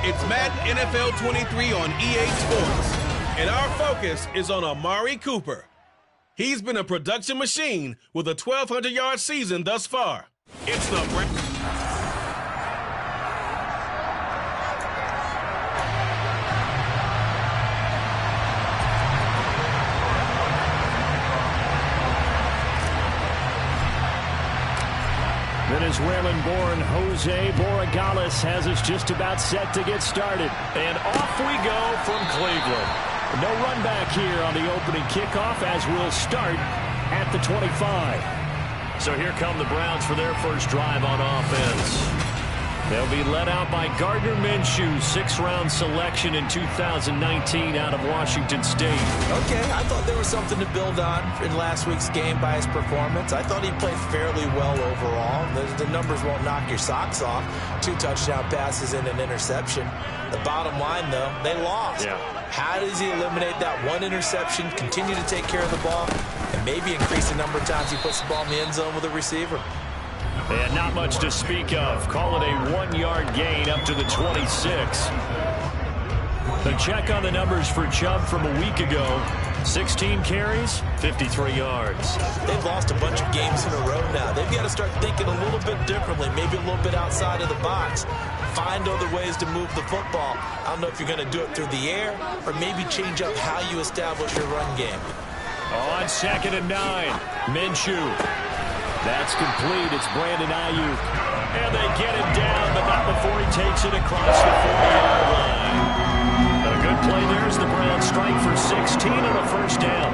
It's Madden NFL 23 on EA Sports, and our focus is on Amari Cooper. He's been a production machine with a 1,200-yard season thus far. It's the Venezuelan-born Jose Borregales has us just about set to get started. And off we go from Cleveland. No run back here on the opening kickoff as we'll start at the 25. So here come the Browns for their first drive on offense. They'll be led out by Gardner Minshew, sixth-round selection in 2019 out of Washington State. Okay, I thought there was something to build on in last week's game by his performance. I thought he played fairly well overall. The numbers won't knock your socks off. 2 touchdown passes and an interception. The bottom line, though, they lost. Yeah. How does he eliminate that one interception, continue to take care of the ball, and maybe increase the number of times he puts the ball in the end zone with a receiver? And not much to speak of. Call it a 1-yard gain up to the 26. A check on the numbers for Chubb from a week ago. 16 carries, 53 yards. They've lost a bunch of games in a row now. They've got to start thinking a little bit differently, maybe a little bit outside of the box. Find other ways to move the football. I don't know if you're going to do it through the air or maybe change up how you establish your run game. On 2nd and 9, Minshew. That's complete. It's Brandon Ayuk. And they get him down, but not before he takes it across the 40-yard line. A good play there as the Browns strike for 16 on a first down.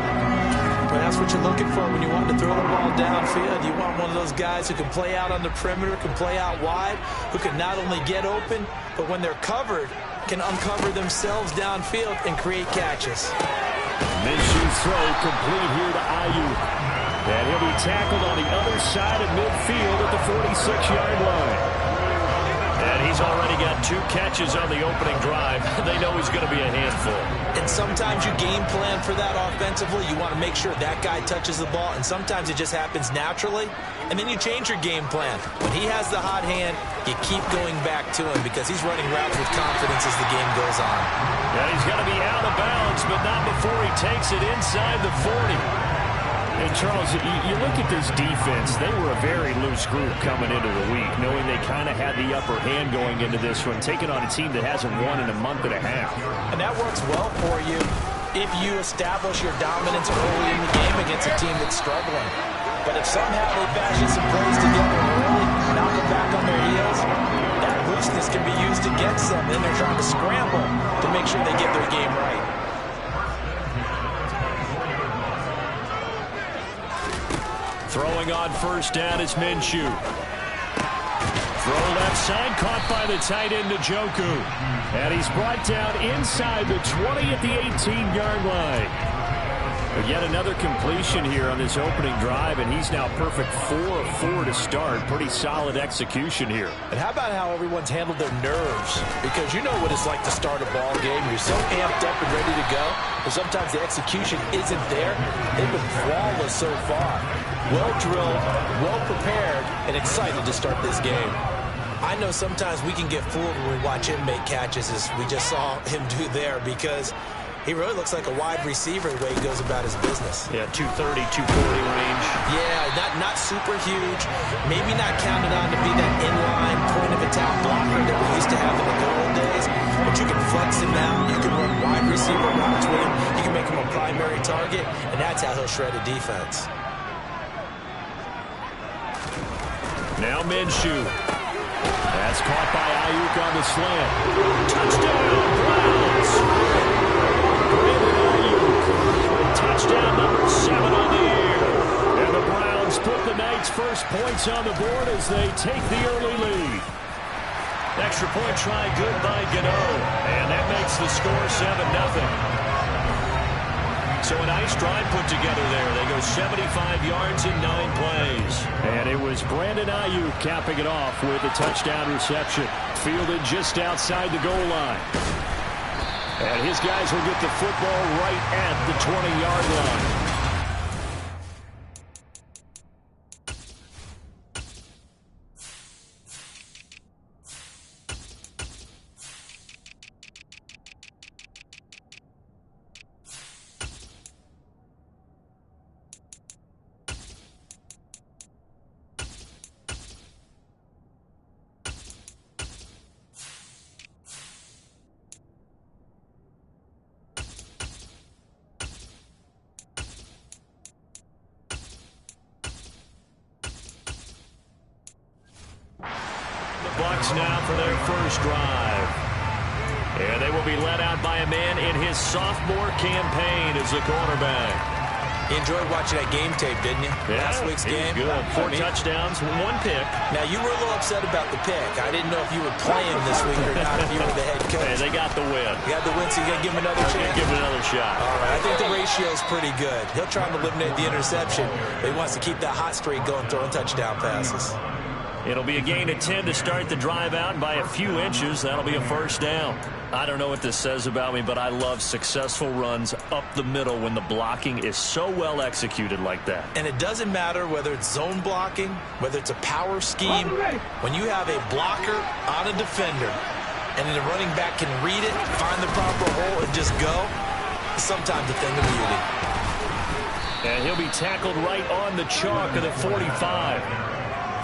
Well, that's what you're looking for when you want to throw the ball downfield. You want one of those guys who can play out on the perimeter, can play out wide, who can not only get open, but when they're covered, can uncover themselves downfield and create catches. Minshew's throw complete here to Ayuk. And he'll be tackled on the other side of midfield at the 46-yard line. And he's already got 2 catches on the opening drive. They know he's going to be a handful. And sometimes you game plan for that offensively. You want to make sure that guy touches the ball, and sometimes it just happens naturally. And then you change your game plan. When he has the hot hand, you keep going back to him because he's running routes with confidence as the game goes on. Yeah, he's going to be out of bounds, but not before he takes it inside the 40. And Charles, you look at this defense, they were a very loose group coming into the week, knowing they kind of had the upper hand going into this one, taking on a team that hasn't won in a month and a half. And that works well for you if you establish your dominance early in the game against a team that's struggling. But if somehow they fashion some plays together early, knock them back on their heels, that looseness can be used against them. Then they're trying to scramble to make sure they get their game right. Throwing on first down is Minshew. Throw left side, caught by the tight end Njoku. And he's brought down inside the 20 at the 18-yard line. But yet another completion here on this opening drive, and he's now perfect 4 of 4 to start. Pretty solid execution here. And how about how everyone's handled their nerves? Because you know what it's like to start a ball game. You're so amped up and ready to go, but sometimes the execution isn't there. They've been flawless so far. Well drilled, well prepared, and excited to start this game. I know sometimes we can get fooled when we watch him make catches, as we just saw him do there, because he really looks like a wide receiver the way he goes about his business. Yeah, 230, 240 range. Yeah, not super huge. Maybe not counted on to be that inline point-of-attack blocker that we used to have in the good old days. But you can flex him out. You can run wide receiver routes with him. You can make him a primary target, and that's how he'll shred a defense. Now Minshew. That's caught by Ayuk on the slant. Touchdown, Browns! Brandon Ayuk. Touchdown number 7 on the year. And the Browns put the night's first points on the board as they take the early lead. Extra point try good by Gano. And that makes the score 7-0. So a nice drive put together there. They go 75 yards in 9 plays. And it was Brandon Ayuk capping it off with a touchdown reception. Fielded just outside the goal line. And his guys will get the football right at the 20-yard line. Bucs now for their first drive. And they will be led out by a man in his sophomore campaign as a quarterback. You enjoyed watching that game tape, didn't you? Yeah, Last week's game. Good. Four touchdowns, one pick. Now, you were a little upset about the pick. I didn't know if you were playing this week or not if you were the head coach. Hey, they got the win. You got the win, so you got to give him another chance. Give him another shot. All right, I think the ratio's pretty good. He'll try to eliminate the interception, but he wants to keep that hot streak going, throwing touchdown passes. It'll be a gain of 10 to start the drive out, and by a few inches, that'll be a first down. I don't know what this says about me, but I love successful runs up the middle when the blocking is so well executed like that. And it doesn't matter whether it's zone blocking, whether it's a power scheme. When you have a blocker on a defender, and then the running back can read it, find the proper hole, and just go, it's sometimes a thing of beauty. And he'll be tackled right on the chalk of the 45.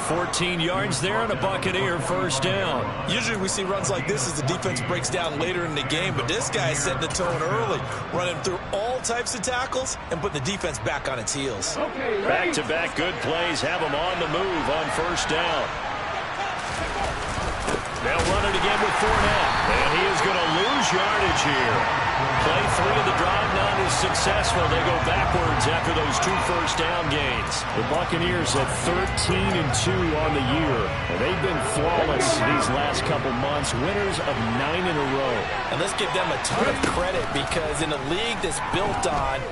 14 yards there and a Buccaneer first down. Usually we see runs like this as the defense breaks down later in the game, but this guy is setting the tone early, running through all types of tackles and putting the defense back on its heels. Back-to-back good plays have him on the move on first down. They'll run it again with Fournette, and he is going to lose yardage here. Play 3 of the drive not as successful. They go backwards after those 2 first down gains. The Buccaneers at 13-2 on the year. And they've been flawless these last couple months, winners of 9 in a row. And let's give them a ton of credit because in a league that's built on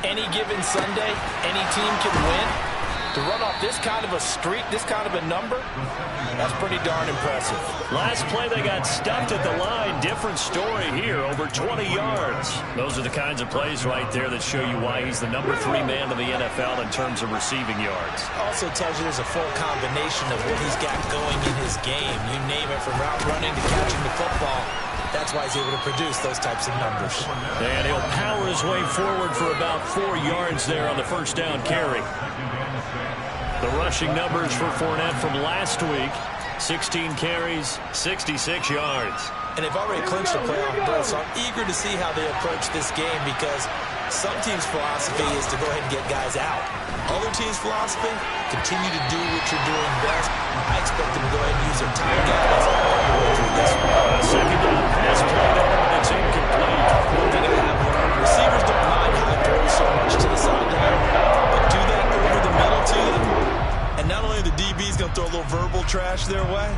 any given Sunday, any team can win. To run off this kind of a streak, this kind of a number, that's pretty darn impressive. Last play, they got stuffed at the line. Different story here, over 20 yards. Those are the kinds of plays right there that show you why he's the number 3 man in the NFL in terms of receiving yards. Also tells you there's a full combination of what he's got going in his game. You name it, from route running to catching the football. That's why he's able to produce those types of numbers. And he'll power his way forward for about 4 yards there on the first down carry. The rushing numbers for Fournette from last week, 16 carries, 66 yards. And they've already clinched the playoff berth, so I'm eager to see how they approach this game because some teams' philosophy is to go ahead and get guys out. Other teams' philosophy, continue to do what you're doing best. I expect them to go ahead and use their top guys all the way through this one. A second down pass play there, and it's incomplete. One thing I have learned, receivers don't mind high throws so much to the sideline, but do that over the middle to them. And not only are the DBs going to throw a little verbal trash their way,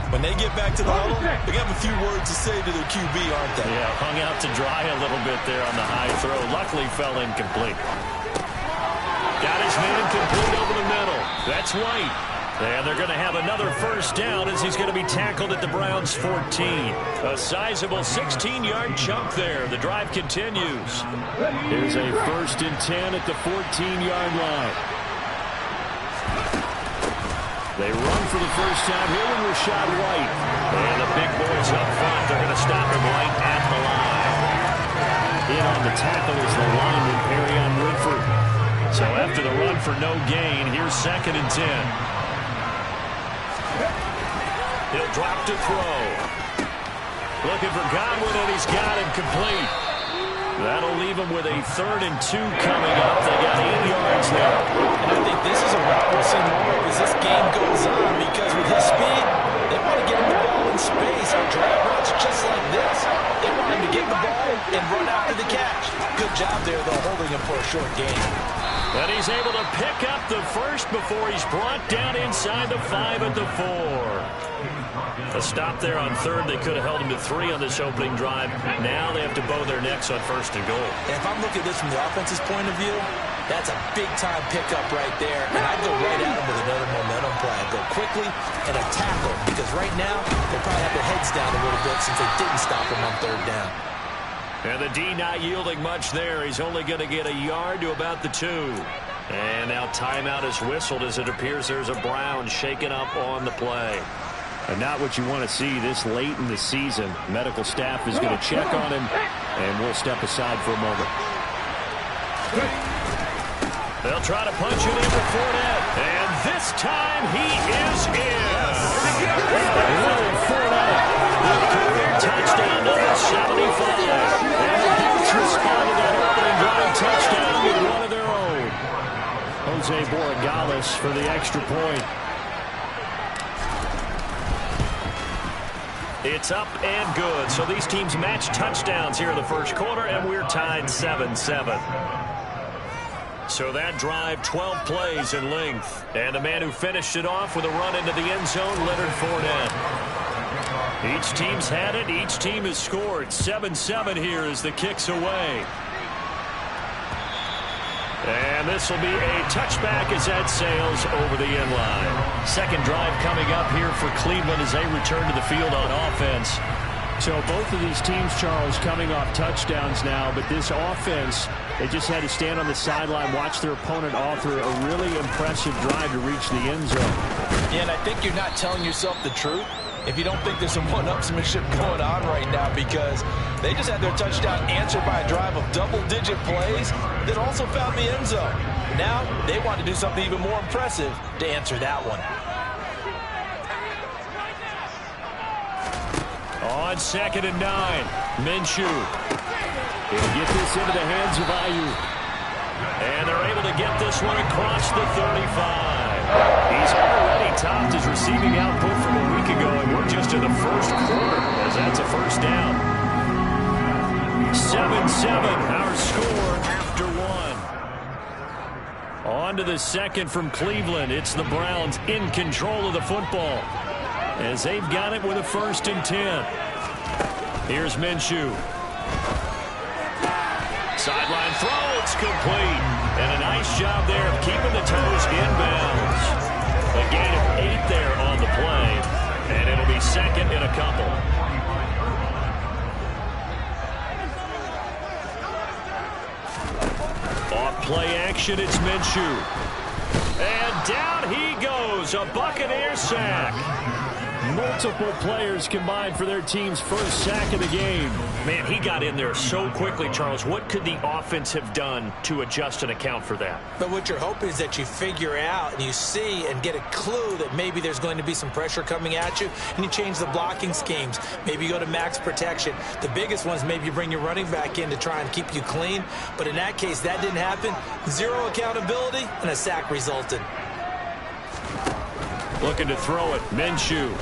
when they get back to the huddle, they have a few words to say to their QB, aren't they? Yeah, hung out to dry a little bit there on the high throw. Luckily fell incomplete. Got his man complete over the middle. That's White. And they're going to have another first down as he's going to be tackled at the Browns' 14. A sizable 16-yard chunk there. The drive continues. Here's a 1st and 10 at the 14-yard line. They run for the first time here with Rachaad White. And the big boys up front, they're going to stop him right at the line. In on the tackle is the lineman, Perrion Winfrey. So after the run for no gain, here's 2nd and 10. He'll drop to throw. Looking for Godwin, and he's got him complete. That'll leave him with a 3rd and 2 coming up. They got 8 yards there. And I think this is a route we'll see more of as this game goes on because with his speed, they want to get him the ball in space on drag routes just like this. They want him to get the ball and run after the catch. Good job there, though, holding him for a short game. And he's able to pick up the first before he's brought down inside the 5 at the 4. A stop there on 3rd. They could have held him to 3 on this opening drive. Now they have to bow their necks on 1st and goal. And if I'm looking at this from the offense's point of view, that's a big-time pickup right there. And I'd go right at him with another momentum play. I'd go quickly and a tackle because right now they probably have their heads down a little bit since they didn't stop him on 3rd down. And the D not yielding much there. He's only going to get a yard to about the 2. And now timeout is whistled as it appears there's a Brown shaken up on the play. And not what you want to see this late in the season. Medical staff is going to check on him, and we'll step aside for a moment. They'll try to punch it in for Fournette, and this time he is in. Leonard Fournette with career touchdown number 75. And the Bucs respond to that opening drive touchdown with one of their own. Jose Borregales for the extra point. It's up and good. So these teams match touchdowns here in the first quarter, and we're tied 7-7. So that drive, 12 plays in length. And the man who finished it off with a run into the end zone, Leonard Fournette. Each team's had it. Each team has scored. 7-7 here as the kick's away. And this will be a touchback as that sails over the end line. Second drive coming up here for Cleveland as they return to the field on offense. So both of these teams, Charles, coming off touchdowns now, but this offense, they just had to stand on the sideline, watch their opponent author a really impressive drive to reach the end zone. Yeah, and I think you're not telling yourself the truth if you don't think there's some one-upsmanship going on right now, because they just had their touchdown answered by a drive of double-digit plays that also found the end zone. Now they want to do something even more impressive to answer that one. On 2nd and 9, Minshew. He'll get this into the hands of Ayuk. And they're able to get this one across the 35. He's already topped his receiving output from a week ago, and we're just in the first quarter as that's a first down. 7-7, our score after one. On to the second from Cleveland. It's the Browns in control of the football as they've got it with a 1st and 10. Here's Minshew. Sideline throw, it's complete. And a nice job there of keeping the toes inbounds. A gain of 8 there on the play. And it'll be second and a couple. Off play action, it's Minshew. And down he goes, a Buccaneer sack. Multiple players combined for their team's first sack of the game. Man, he got in there so quickly, Charles. What could the offense have done to adjust and account for that? But what you're hoping is that you figure out and you see and get a clue that maybe there's going to be some pressure coming at you, and you change the blocking schemes. Maybe you go to max protection. The biggest ones, maybe you bring your running back in to try and keep you clean. But in that case, that didn't happen. Zero accountability, and a sack resulted. Looking to throw it, Minshew.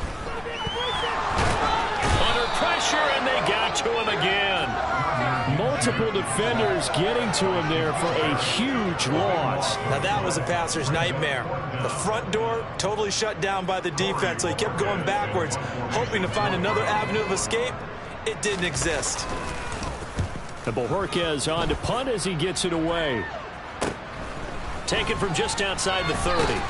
Under pressure, and they got to him again. Multiple defenders getting to him there for a huge loss. Now that was a passer's nightmare. The front door totally shut down by the defense, so he kept going backwards, hoping to find another avenue of escape. It didn't exist. And Bojorquez on to punt as he gets it away. Taken from just outside the 30.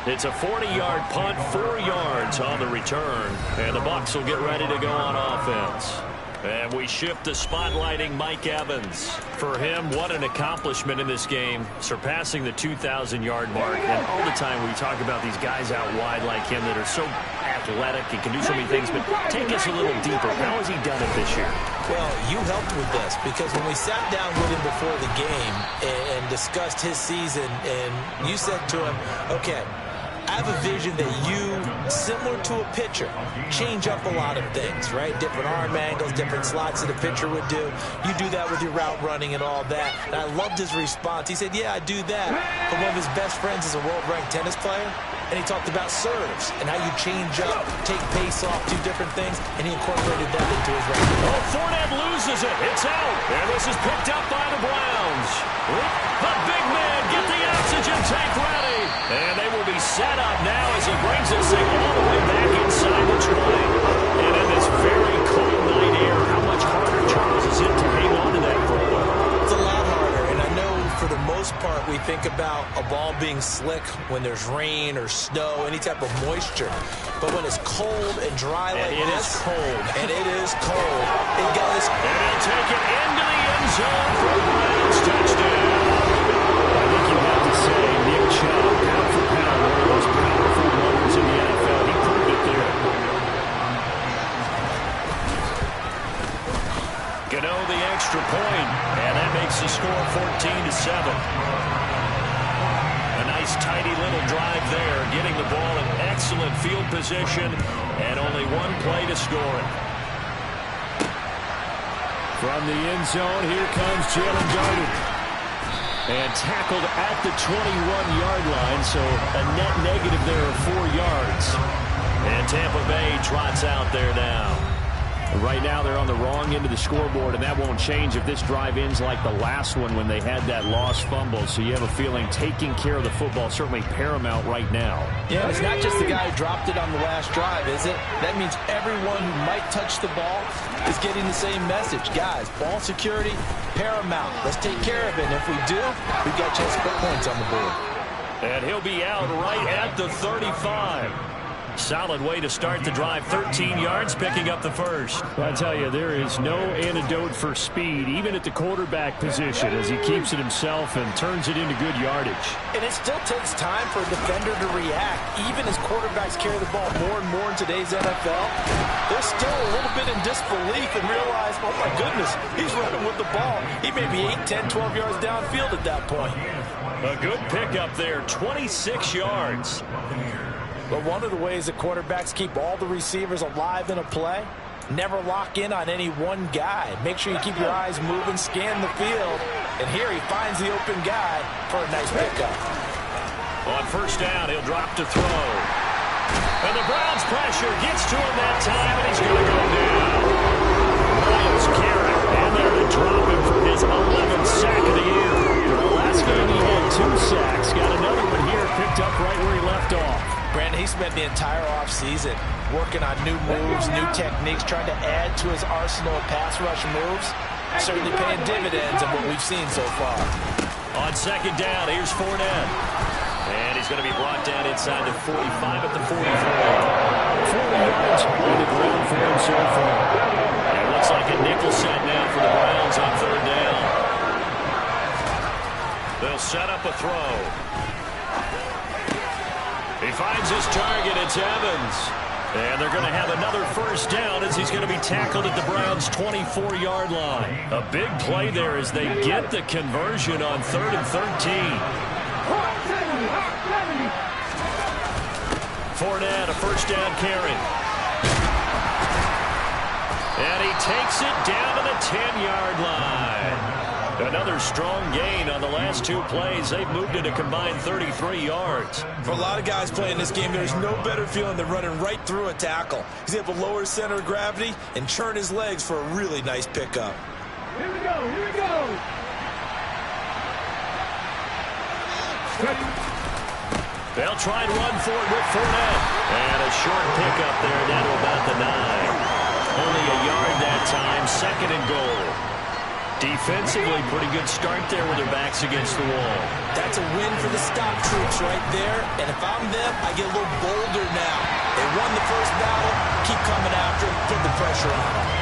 It's a 40-yard punt, 4 yards on the return. And the Bucs will get ready to go on offense. And we shift to spotlighting Mike Evans. For him, what an accomplishment in this game, surpassing the 2,000-yard mark. And all the time we talk about these guys out wide like him that are so athletic and can do so many things. But take us a little deeper. How has he done it this year? Well, you helped with this because when we sat down with him before the game and discussed his season, and you said to him, okay, I have a vision that you, similar to a pitcher, change up a lot of things, right? Different arm angles, different slots that a pitcher would do. You do that with your route running and all that. And I loved his response. He said, yeah, I do that. But one of his best friends is a world-ranked tennis player, and he talked about serves and how you change up, take pace off, do different things, and he incorporated that into his record. Oh, Fournette loses it. It's out. And this is picked up by the Browns. The big man, get the oxygen tank ready. And they will be set up now as he brings this thing all the way back inside the 20. And in this very cold night air, how much harder, Charles, is it to hang on to that for a while? It's a lot harder, and I know for the most part we think about a ball being slick when there's rain or snow, any type of moisture. But when it's cold and dry like this, it is cold. And it is cold. It goes. And he'll take it into the end zone for the Browns touchdown. I think you have to say Nick Chubb, pound for pound, one of the most powerful runners in the NFL. He proved it there. Gano the extra point, and that makes the score 14-7. A nice tidy little drive there, getting the ball in excellent field position, and only one play to score it. From the end zone, here comes Jalen Gardner. And tackled at the 21-yard line, so a net negative there of 4 yards. And Tampa Bay trots out there now. Right now they're on the wrong end of the scoreboard, and that won't change if this drive ends like the last one when they had that lost fumble. So you have a feeling taking care of the football certainly paramount right now. Yeah, it's not just the guy who dropped it on the last drive, is it? That means everyone who might touch the ball is getting the same message. Guys, ball security, paramount. Let's take care of it. And if we do, we've got a chance to put points on the board. And he'll be out right at the 35. Solid way to start the drive. 13 yards, picking up the first. I tell you, there is no antidote for speed, even at the quarterback position, as he keeps it himself and turns it into good yardage. And it still takes time for a defender to react. Even as quarterbacks carry the ball more and more in today's NFL, they're still a little bit in disbelief and realize, oh my goodness, he's running with the ball. He may be 8, 10, 12 yards downfield at that point. A good pickup there, 26 yards. But one of the ways that quarterbacks keep all the receivers alive in a play, never lock in on any one guy. Make sure you keep your eyes moving, scan the field, and here he finds the open guy for a nice pickup. On first down, he'll drop to throw. And the Browns pressure gets to him that time, and he's going to go down. Myles Garrett, and they're going to drop him for his 11th sack of the year. Last game he had 2 sacks, got another one here, picked up right where he left off. Brandon, he spent the entire offseason working on new moves, new techniques, trying to add to his arsenal of pass rush moves. Certainly paying dividends of what we've seen so far. On second down, here's Fournette. And he's going to be brought down inside the 45 at the 43. 40 yards on the ground for him so far. And it looks like a nickel set now for the Browns on third down. They'll set up a throw. He finds his target. It's Evans. And they're going to have another first down as he's going to be tackled at the Browns' 24-yard line. A big play there as they get the conversion on 3rd and 13. Fournette, a first down carry. And he takes it down to the 10-yard line. Another strong gain on the last 2 plays. They've moved it a combined 33 yards. For a lot of guys playing this game, there's no better feeling than running right through a tackle. He's able to lower his center of gravity and churn his legs for a really nice pickup. Here we go, here we go. They'll try and run for it with Fournette. And a short pickup there down to about the 9. Only a yard that time, 2nd and goal. Defensively, pretty good start there with their backs against the wall. That's a win for the stop troops right there. And if I'm them, I get a little bolder now. They won the first battle. Keep coming after them. Put the pressure on them.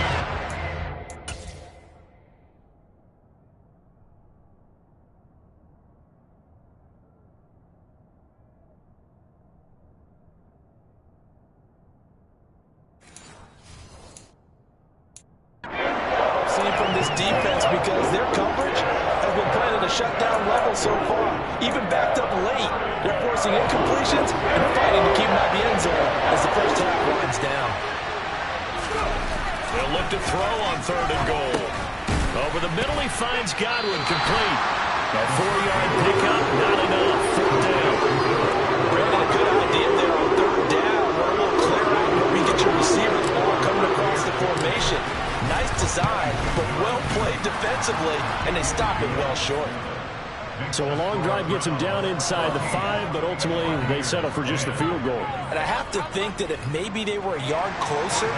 So far, even backed up late, they're forcing incompletions and fighting to keep them out of the end zone as the first half winds down. They'll look to throw on 3rd and goal. Over the middle, he finds Godwin complete. A 4-yard pickup, not enough. 4th down. Brandon, a good idea there on 3rd down. Run a little clear out where we get your receiver the ball coming across the formation. Nice design, but well played defensively, and they stop it well short. So a long drive gets them down inside the 5, but ultimately they settle for just the field goal. And I have to think that if maybe they were a yard closer,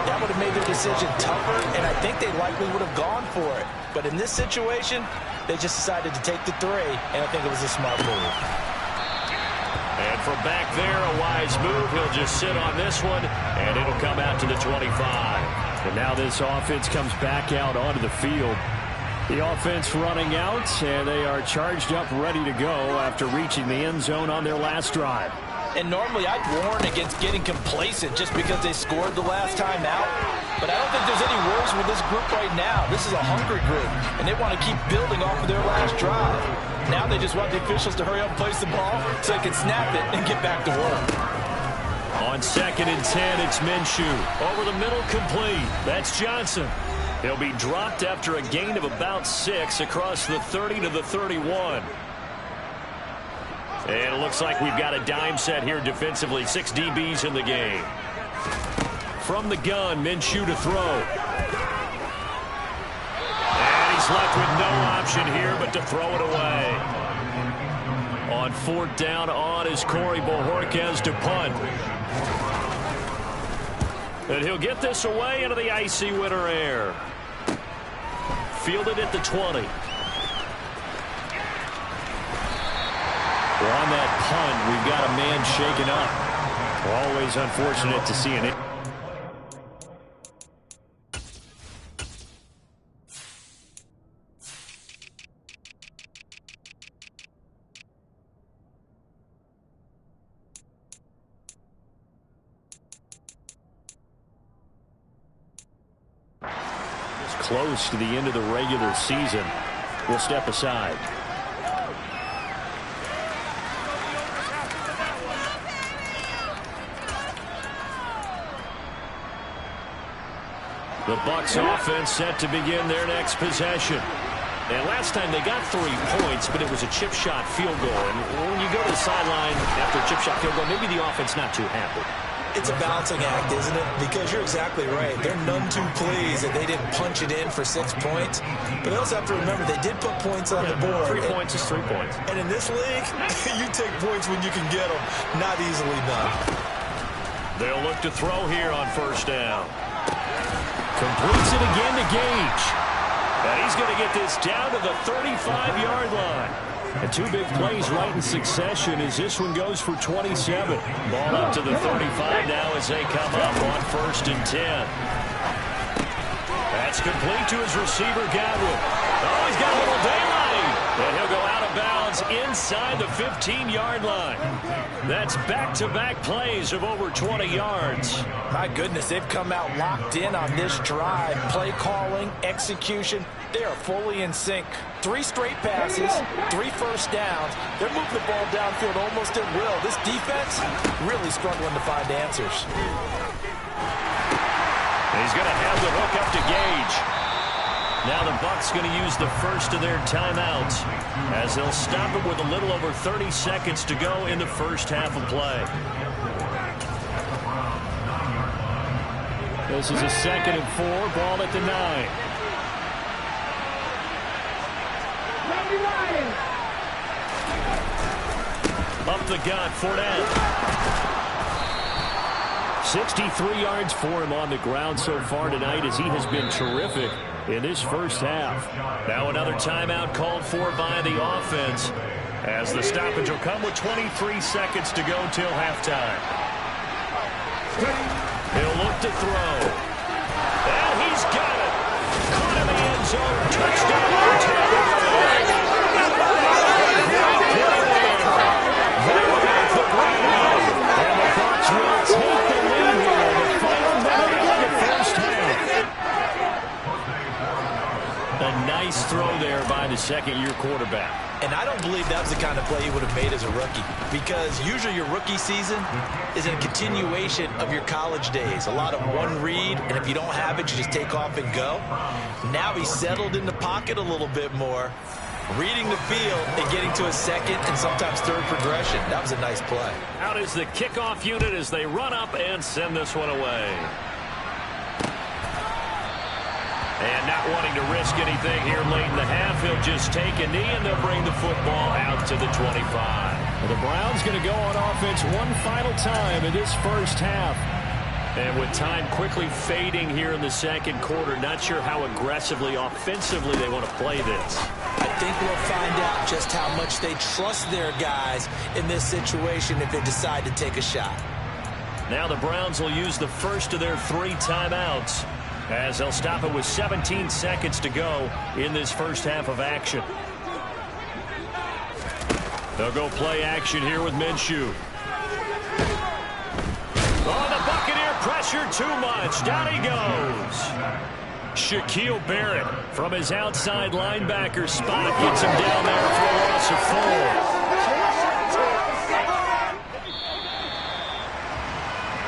that would have made their decision tougher, and I think they likely would have gone for it. But in this situation, they just decided to take the 3, and I think it was a smart move. And from back there, a wise move. He'll just sit on this one, and it'll come out to the 25. And now this offense comes back out onto the field. The offense running out, and they are charged up, ready to go after reaching the end zone on their last drive. And normally I'd warn against getting complacent just because they scored the last time out. But I don't think there's any worries with this group right now. This is a hungry group, and they want to keep building off of their last drive. Now they just want the officials to hurry up and place the ball so they can snap it and get back to work. On 2nd and 10, it's Minshew. Over the middle, complete. That's Johnson. He'll be dropped after a gain of about 6 across the 30 to the 31. And it looks like we've got a dime set here defensively. 6 DBs in the game. From the gun, Minshew to throw. And he's left with no option here but to throw it away. On 4th down on is Corey Bojorquez to punt. And he'll get this away into the icy winter air. Fielded at the 20. Well, on that punt, we've got a man shaken up. Always unfortunate to see an injury. Close to the end of the regular season. We'll step aside. The Bucs offense set to begin their next possession. And last time they got 3 points, but it was a chip shot field goal. And when you go to the sideline after a chip shot field goal, maybe the offense not too happy. It's a balancing act, isn't it? Because you're exactly right. They're none too pleased that they didn't punch it in for 6 points. But they also have to remember they did put points on the board. 3 points is 3 points. And in this league, you take points when you can get them. Not easily done. They'll look to throw here on 1st down. Completes it again to Gage. And he's going to get this down to the 35-yard line. And 2 big plays right in succession as this one goes for 27. Ball up to the 35 now as they come up on 1st and 10. That's complete to his receiver, Godwin. Oh, he's got a little daylight. And he'll go out of bounds inside the 15-yard line. That's back-to-back plays of over 20 yards. My goodness, they've come out locked in on this drive. Play calling, execution, they are fully in sync. 3 straight passes, 3 first downs. They're moving the ball downfield almost at will. This defense really struggling to find answers. He's going to have the hook up to Gage. Now the Bucs going to use the first of their timeouts as they'll stop it with a little over 30 seconds to go in the first half of play. This is a 2nd and 4, ball at the 9. Up the gut, Fournette. 63 yards for him on the ground so far tonight as he has been terrific in this first half. Now another timeout called for by the offense as the stoppage will come with 23 seconds to go till halftime. He'll look to throw. And he's got it. Caught in the end zone. Touchdown, Tampa Bay. And the Bucs will take the lead here. The final minute of the first half. A nice throw there by the 2nd-year quarterback. And I don't believe that was the kind of play he would have made as a rookie, because usually your rookie season is a continuation of your college days. A lot of one read, and if you don't have it, you just take off and go. Now he's settled in the pocket a little bit more, reading the field and getting to a 2nd and sometimes 3rd progression. That was a nice play. Out is the kickoff unit as they run up and send this one away. And not wanting to risk anything here late in the half, he'll just take a knee and they'll bring the football out to the 25. Well, the Browns going to go on offense one final time in this first half. And with time quickly fading here in the 2nd quarter, not sure how aggressively, offensively they want to play this. I think we'll find out just how much they trust their guys in this situation if they decide to take a shot. Now the Browns will use the first of their 3 timeouts as they'll stop it with 17 seconds to go in this first half of action. They'll go play action here with Minshew. Oh, the Buccaneer pressure too much. Down he goes. Shaquille Barrett from his outside linebacker spot gets him down there for a loss of 4.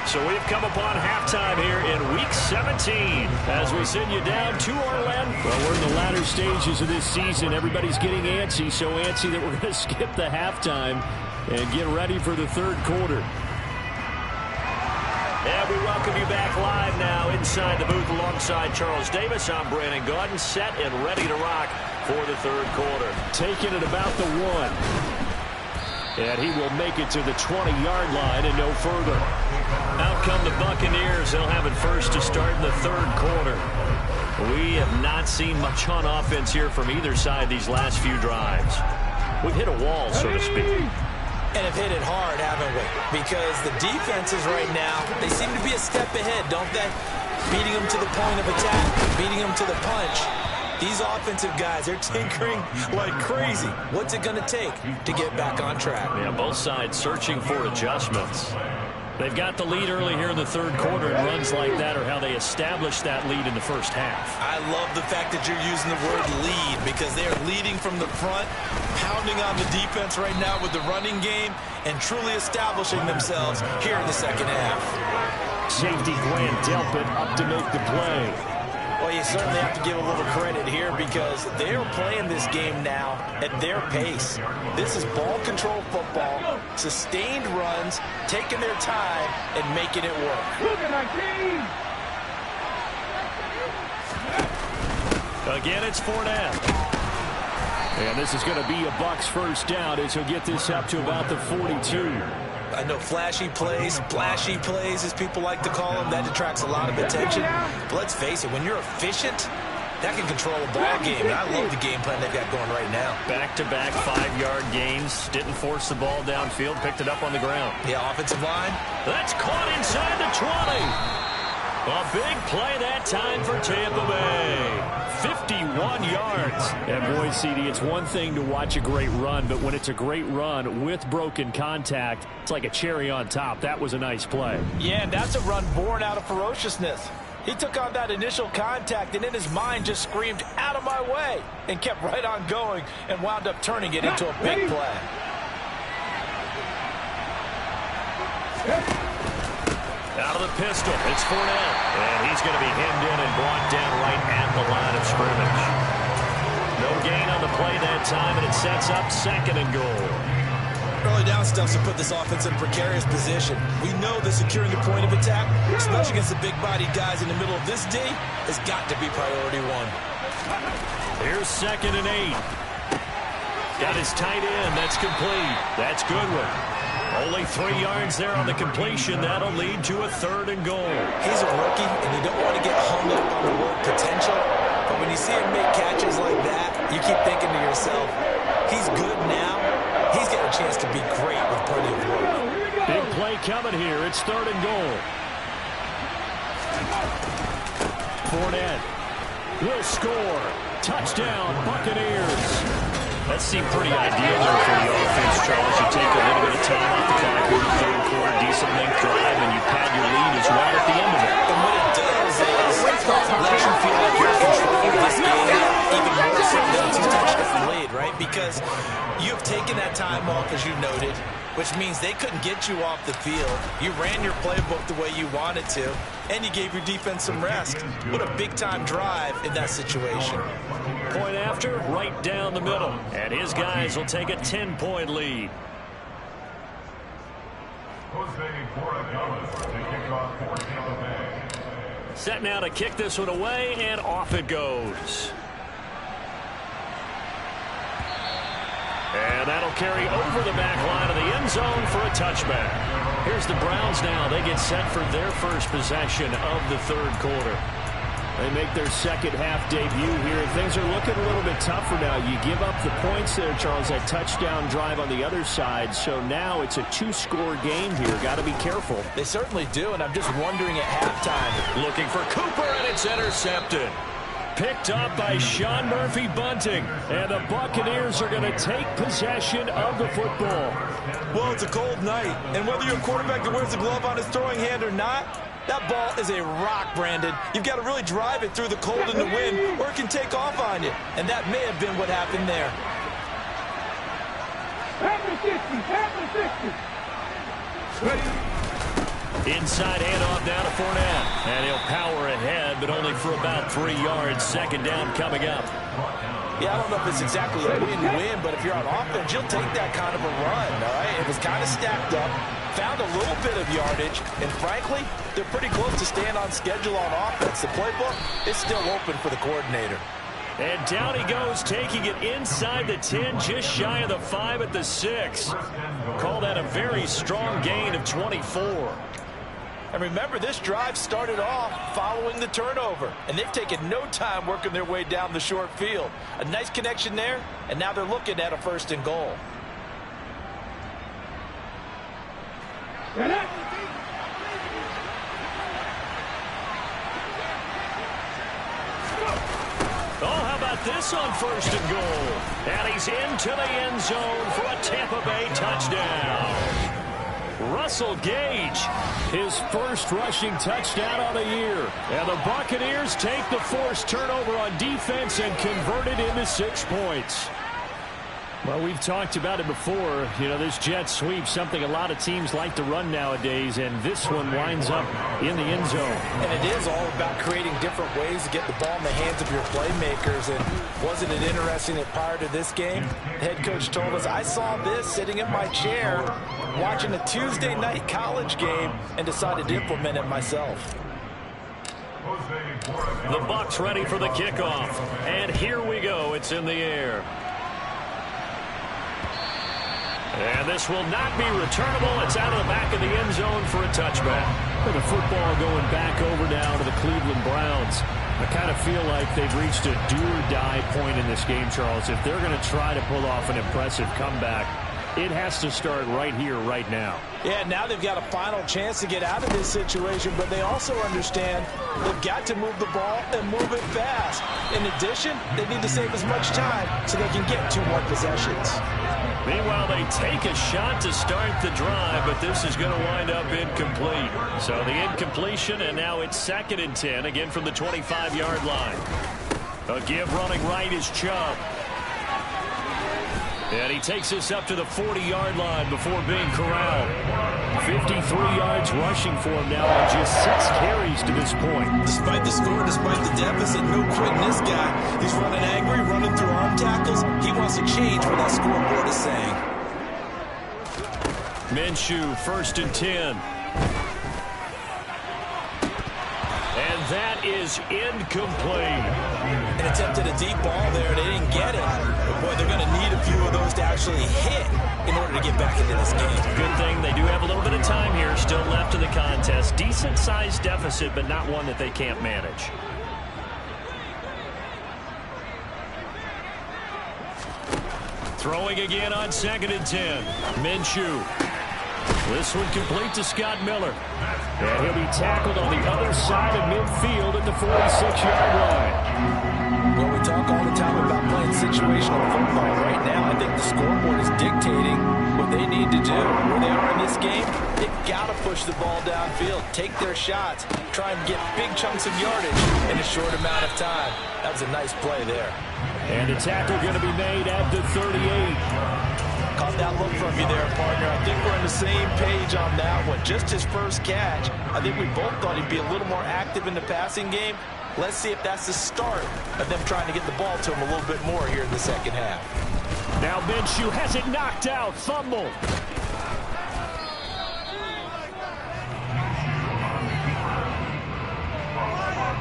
So we've come upon halftime here in Week 17 as we send you down to Orlando. Well, we're in the latter stages of this season. Everybody's getting antsy, so antsy that we're going to skip the halftime and get ready for the third quarter. And we welcome you back live now inside the booth alongside Charles Davis. I'm Brandon Gaudin, set and ready to rock for the third quarter. Taking it about the 1. And he will make it to the 20-yard line and no further. Out come the Buccaneers. They'll have it first to start in the third quarter. We have not seen much on offense here from either side these last few drives. We've hit a wall, so to speak. And have hit it hard, haven't we? Because the defenses right now, they seem to be a step ahead, don't they? Beating them to the point of attack, beating them to the punch. These offensive guys, they're tinkering like crazy. What's it going to take to get back on track? Yeah, both sides searching for adjustments. They've got the lead early here in the third quarter, and runs like that are how they establish that lead in the first half. I love the fact that you're using the word lead because they are leading from the front, pounding on the defense right now with the running game, and truly establishing themselves here in the second half. Safety Glenn Delpit up to make the play. Well, you certainly have to give a little credit here because they're playing this game now at their pace. This is ball control football, sustained runs, taking their time, and making it work. Look at my team! Again, it's Fournette. And this is going to be a Bucs first down as he'll get this up to about the 42. I know flashy plays, splashy plays, as people like to call them, that attracts a lot of attention. But let's face it, when you're efficient, that can control a ball game. And I love the game plan they've got going right now. Back-to-back 5-yard gains. Didn't force the ball downfield. Picked it up on the ground. Yeah, offensive line. That's caught inside the 20. A big play that time for Tampa Bay. 51 yards. And boy, CD, it's one thing to watch a great run, but when it's a great run with broken contact, it's like a cherry on top. That was a nice play. Yeah, and that's a run born out of ferociousness. He took on that initial contact and in his mind just screamed, "Out of my way," and kept right on going and wound up turning it into a big play. Out of the pistol, it's Fournette. And he's going to be hemmed in and brought down right at the line of scrimmage. No gain on the play that time, and it sets up 2nd and goal. Early down stuffs will put this offense in a precarious position. We know that securing the point of attack, especially against the big-bodied guys in the middle of this D, has got to be priority 1. Here's 2nd and 8. Got his tight end. That's complete. That's Goodwin. Only 3 yards there on the completion. That'll lead to a 3rd and goal. He's a rookie, and you don't want to get hung up on the word potential. But when you see him make catches like that, you keep thinking to yourself, he's good now. He's got a chance to be great with plenty of work. Big play coming here. It's 3rd and goal. Fournette will score. Touchdown, Buccaneers. That seemed pretty ideal there for the offense, Charles. You take a little bit of time off the clock here in the third quarter, decent length drive, and you pad your lead is right at the end of it. And what it does is let you feel like you're in control of this game, even more so than a two-touchdown lead, right? Because you've taken that time off, as you noted, which means they couldn't get you off the field. You ran your playbook the way you wanted to, and you gave your defense some rest. What a big-time drive in that situation. Point after, right down the middle. And his guys will take a 10-point lead. Set now to kick this one away, and off it goes. And that'll carry over the back line of the end zone for a touchback. Here's the Browns now. They get set for their first possession of the third quarter. They make their second half debut here. Things are looking a little bit tougher now. You give up the points there, Charles, that touchdown drive on the other side. So now it's a 2-score game here. Got to be careful. They certainly do, and I'm just wondering at halftime. Looking for Cooper, and it's intercepted. Picked up by Sean Murphy-Bunting. And the Buccaneers are going to take possession of the football. Well, it's a cold night, and whether you're a quarterback that wears a glove on his throwing hand or not, that ball is a rock, Brandon. You've got to really drive it through the cold and the wind, or it can take off on you. And that may have been what happened there. Inside handoff down to Fournette. And he'll power ahead, but only for about 3 yards. 2nd down coming up. Yeah, I don't know if it's exactly a win-win, but if you're on offense, you'll take that kind of a run, all right? It was kind of stacked up, found a little bit of yardage, and frankly, they're pretty close to staying on schedule on offense. The playbook is still open for the coordinator. And down he goes, taking it inside the 10, just shy of the 5 at the 6. Call that a very strong gain of 24. And remember, this drive started off following the turnover, and they've taken no time working their way down the short field. A nice connection there, and now they're looking at a 1st and goal. Oh, how about this on 1st and goal? And he's into the end zone for a Tampa Bay touchdown. Russell Gage, his first rushing touchdown on the year. And the Buccaneers take the forced turnover on defense and convert it into 6 points. Well, we've talked about it before. You know, this jet sweep, something a lot of teams like to run nowadays, and this one winds up in the end zone. And it is all about creating different ways to get the ball in the hands of your playmakers. And wasn't it interesting that prior to this game, the head coach told us, I saw this sitting in my chair watching a Tuesday night college game and decided to implement it myself. The Bucs ready for the kickoff. And here we go. It's in the air. And this will not be returnable. It's out of the back of the end zone for a touchback. And the football going back over now to the Cleveland Browns. I kind of feel like they've reached a do-or-die point in this game, Charles. If they're going to try to pull off an impressive comeback, it has to start right here, right now. Yeah, now they've got a final chance to get out of this situation, but they also understand they've got to move the ball and move it fast. In addition, they need to save as much time so they can get 2 more possessions. Meanwhile, they take a shot to start the drive, but this is going to wind up incomplete. So the incompletion, and now it's 2nd and 10, again from the 25-yard line. A give running right is Chubb. And he takes us up to the 40-yard line before being corralled. 53 yards rushing for him now on just 6 carries to this point. Despite the score, despite the deficit, no quitting this guy. He's running angry, running through arm tackles. He wants to change what that scoreboard is saying. Minshew, 1st and 10. And that is incomplete. An attempt at a deep ball there. They didn't get it. But, boy, they're going to need a few of those to actually hit in order to get back into this game. Good thing they do have a little bit of time here still left in the contest. Decent-sized deficit, but not one that they can't manage. Throwing again on 2nd and 10. Minshew. This one complete to Scott Miller. And he'll be tackled on the other side of midfield at the 46-yard line. Well, we talk all the time about playing situational football. Right now, I think the scoreboard is dictating what they need to do. Where they are in this game, they've got to push the ball downfield, take their shots, try and get big chunks of yardage in a short amount of time. That was a nice play there. And the tackle going to be made at the 38. Caught that look from you there, partner. I think we're on the same page on that one. Just his first catch. I think we both thought he'd be a little more active in the passing game. Let's see if that's the start of them trying to get the ball to him a little bit more here in the second half. Now Minshew has it knocked out. Fumble.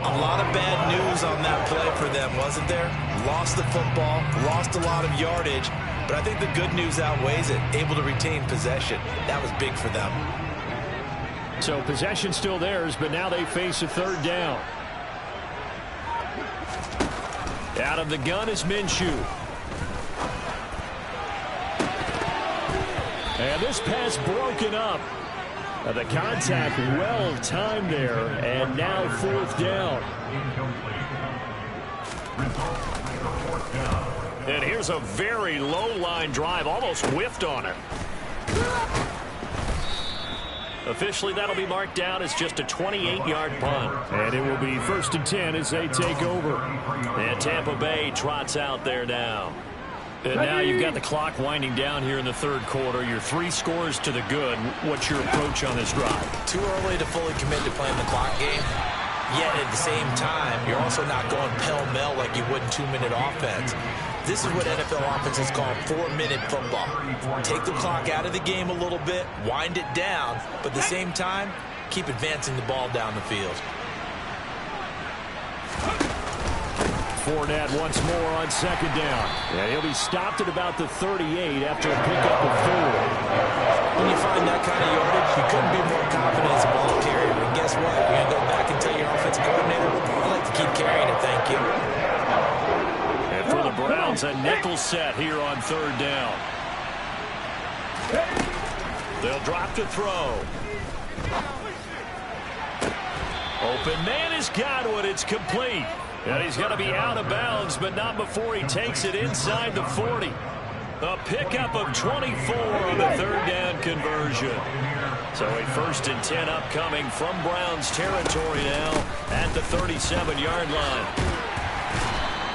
A lot of bad news on that play for them, wasn't there? Lost the football, lost a lot of yardage. But I think the good news outweighs it. Able to retain possession. That was big for them. So possession still theirs, but now they face a 3rd down. Out of the gun is Minshew. And this pass broken up. The contact well timed there, and now 4th down. And here's a very low-line drive, almost whiffed on it. Officially, that'll be marked down as just a 28-yard punt. And it will be 1st and 10 as they take over. And Tampa Bay trots out there now. And now you've got the clock winding down here in the 3rd quarter. Your 3 scores to the good. What's your approach on this drive? Too early to fully commit to playing the clock game. Yet at the same time, you're also not going pell-mell like you would in 2-minute offense. This is what NFL offenses call 4-minute football. Take the clock out of the game a little bit, wind it down, but at the same time, keep advancing the ball down the field. Fournette once more on second down. And he'll be stopped at about the 38 after a pickup of 4. When you find that kind of yardage, you couldn't be more confident as a ball carrier. And guess what? You're going to go back and tell your offensive coordinator, I'd like to keep carrying it, thank you. And for the Browns, a nickel set here on third down. They'll drop to throw. Open man has got one. It's complete. And he's going to be out of bounds, but not before he takes it inside the 40. A pickup of 24 on the third down conversion. So a 1st and 10 upcoming from Browns territory now at the 37-yard line.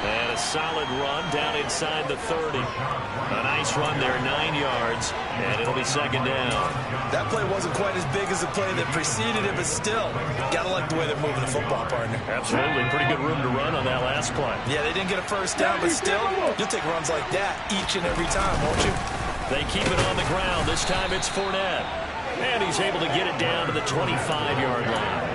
And a solid run down inside the 30. A nice run there, 9 yards, and it'll be second down. That play wasn't quite as big as the play that preceded it, but still, got to like the way they're moving the football, partner. Absolutely. Pretty good room to run on that last play. Yeah, they didn't get a first down, but still, you'll take runs like that each and every time, won't you? They keep it on the ground. This time it's Fournette. And he's able to get it down to the 25-yard line.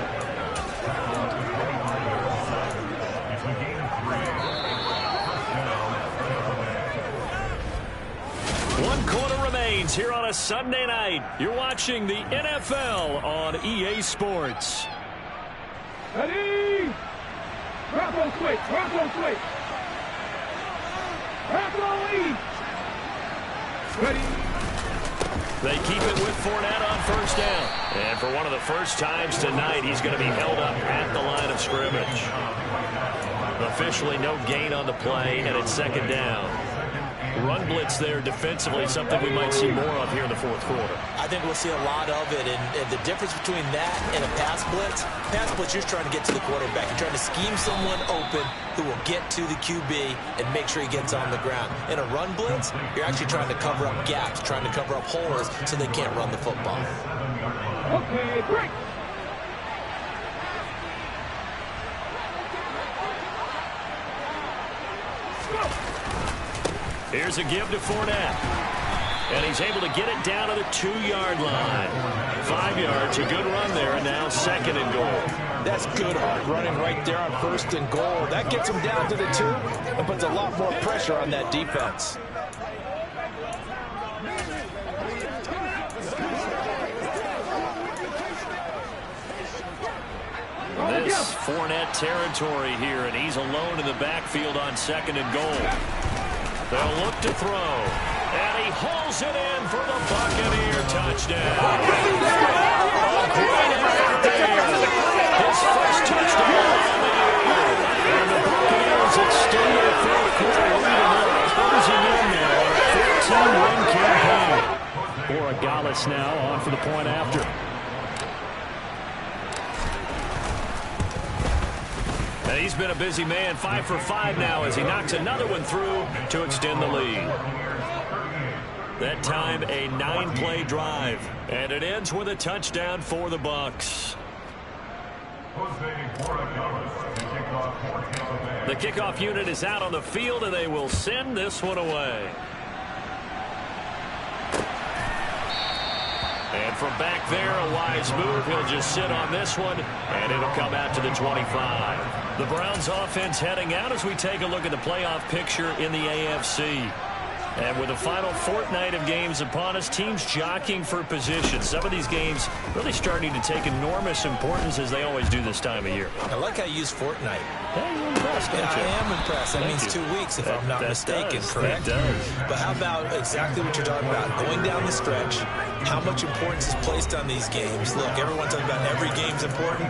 One quarter remains here on a Sunday night. You're watching the NFL on EA Sports. Ready? Rocco switch. Rocco switch. Rocco lead. Ready? They keep it with Fournette on first down. And for one of the first times tonight, he's going to be held up at the line of scrimmage. Officially no gain on the play, and it's second down. Run blitz there defensively, something we might see more of here in the fourth quarter. I think we'll see a lot of it, and the difference between that and a pass blitz, you're trying to get to the quarterback. You're trying to scheme someone open who will get to the QB and make sure he gets on the ground. In a run blitz, you're actually trying to cover up gaps, trying to cover up holes so they can't run the football. Okay, break. Here's a give to Fournette. And he's able to get it down to the 2-yard line. 5 yards, a good run there, and now second and goal. That's good hard running right there on first and goal. That gets him down to the 2 and puts a lot more pressure on that defense. This Fournette territory here, and he's alone in the backfield on second and goal. They'll look to throw, and he hauls it in for the Buccaneer touchdown. A great effort there. His first touchdown of the year. And the Buccaneers extend their third quarter lead, closing in now on a 14-win campaign. Borregales now on for the point after. And he's been a busy man, 5 for 5 now as he knocks another one through to extend the lead. That time a 9-play drive, and it ends with a touchdown for the Bucs. The kickoff unit is out on the field, and they will send this one away. And from back there, a wise move. He'll just sit on this one, and it'll come out to the 25. The Browns offense heading out as we take a look at the playoff picture in the AFC. And with the final fortnight of games upon us, teams jockeying for position. Some of these games really starting to take enormous importance as they always do this time of year. I like how you use fortnight. Hey, you're impressed, don't you? I am impressed. That means 2 weeks, if I'm not mistaken, correct? That does. But how about exactly what you're talking about? Going down the stretch, how much importance is placed on these games? Look, everyone's talking about every game's important.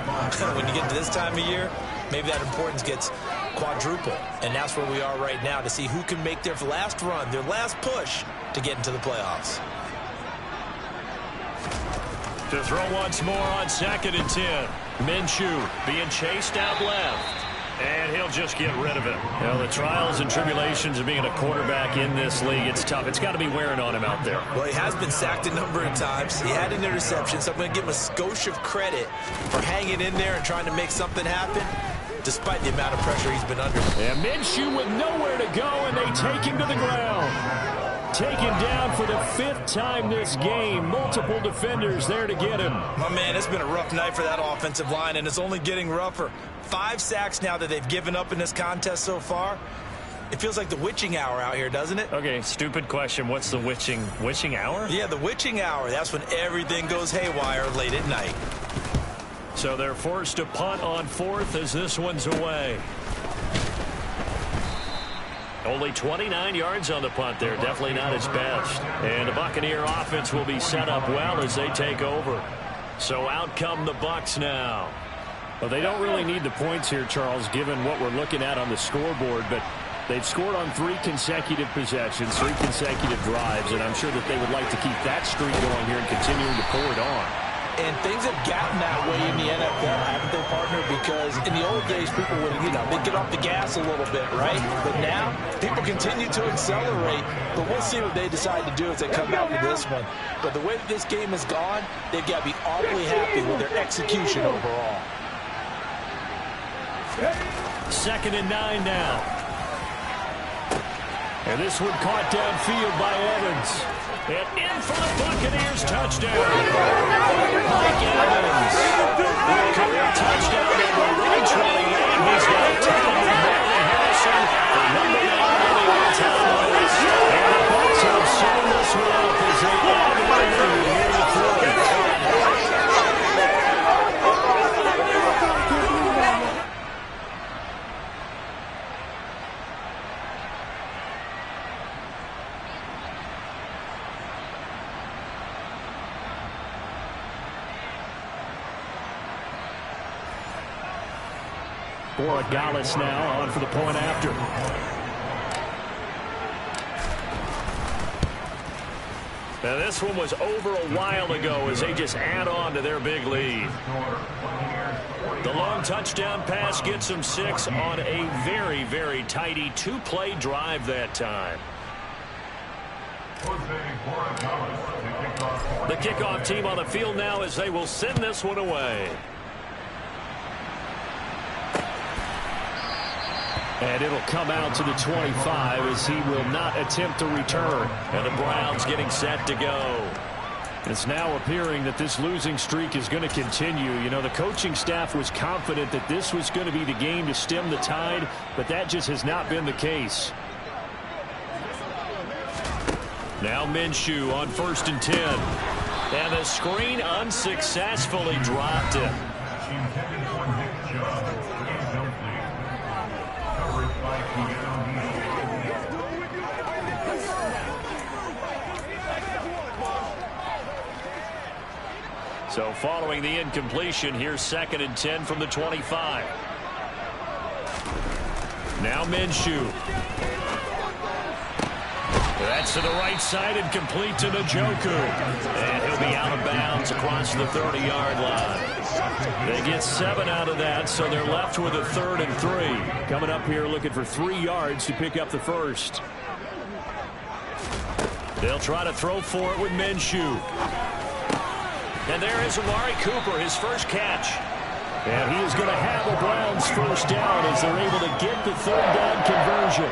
When you get to this time of year, maybe that importance gets quadruple. And that's where we are right now to see who can make their last run, their last push to get into the playoffs. To throw once more on second and 10. Minshew being chased out left. And he'll just get rid of it. Well, the trials and tribulations of being a quarterback in this league, it's tough. It's got to be wearing on him out there. Well, he has been sacked a number of times. He had an interception, so I'm going to give him a skosh of credit for hanging in there and trying to make something happen, despite the amount of pressure he's been under. And Minshew with nowhere to go, and they take him to the ground. Taken down for the 5th time this game. Multiple defenders there to get him. My man, it's been a rough night for that offensive line, and it's only getting rougher. 5 sacks now that they've given up in this contest so far. It feels like the witching hour out here, doesn't it? Okay, stupid question. What's the witching hour? Yeah, the witching hour. That's when everything goes haywire late at night. So they're forced to punt on 4th as this one's away. Only 29 yards on the punt there. Definitely not its best. And the Buccaneer offense will be set up well as they take over. So out come the Bucs now. Well, they don't really need the points here, Charles, given what we're looking at on the scoreboard. But they've scored on 3 consecutive possessions, 3 consecutive drives. And I'm sure that they would like to keep that streak going here and continuing to pour it on. And things have gotten that way in the NFL, haven't they, partner? Because in the old days, people would, they'd get off the gas a little bit, right? But now, people continue to accelerate. But we'll see what they decide to do as they come out with this one. But the way that this game has gone, they've got to be awfully happy with their execution overall. 2nd and 9 now. And this one caught downfield by Evans. And in for the Buccaneers touchdown. Mike Evans with a career touchdown number right running in. He's got a tackle with Marvin Harrison for number 9 on the all-time list. And the Bucs have sewn this one up as they add to the lead here in the 4th. Borregales now on for the point after. Now this one was over a while ago as they just add on to their big lead. The long touchdown pass gets them 6 on a very, very tidy 2-play drive that time. The kickoff team on the field now as they will send this one away. And it'll come out to the 25 as he will not attempt to return. And the Browns getting set to go. It's now appearing that this losing streak is going to continue. You know, the coaching staff was confident that this was going to be the game to stem the tide, but that just has not been the case. Now Minshew on 1st and 10. And the screen unsuccessfully dropped it. So following the incompletion, here's 2nd and 10 from the 25. Now Minshew. That's to the right side and complete to Njoku. And he'll be out of bounds across the 30-yard line. They get 7 out of that, so they're left with a 3rd and 3. Coming up here looking for 3 yards to pick up the first. They'll try to throw for it with Minshew. And there is Amari Cooper, his first catch. And he is going to have the Browns first down as they're able to get the 3rd down conversion.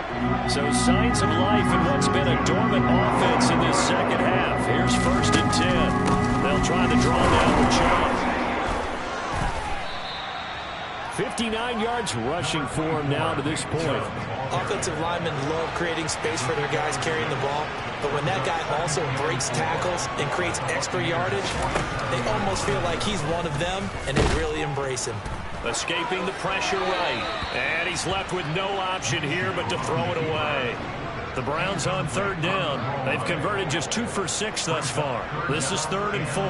So signs of life in what's been a dormant offense in this second half. Here's 1st and 10. They'll try to draw down the chop. 59 yards rushing for him now to this point. Offensive linemen love creating space for their guys carrying the ball, but when that guy also breaks tackles and creates extra yardage, they almost feel like he's one of them, and they really embrace him. Escaping the pressure right, and he's left with no option here but to throw it away. The Browns on 3rd down. They've converted just 2 for 6 thus far. This is 3rd and 4.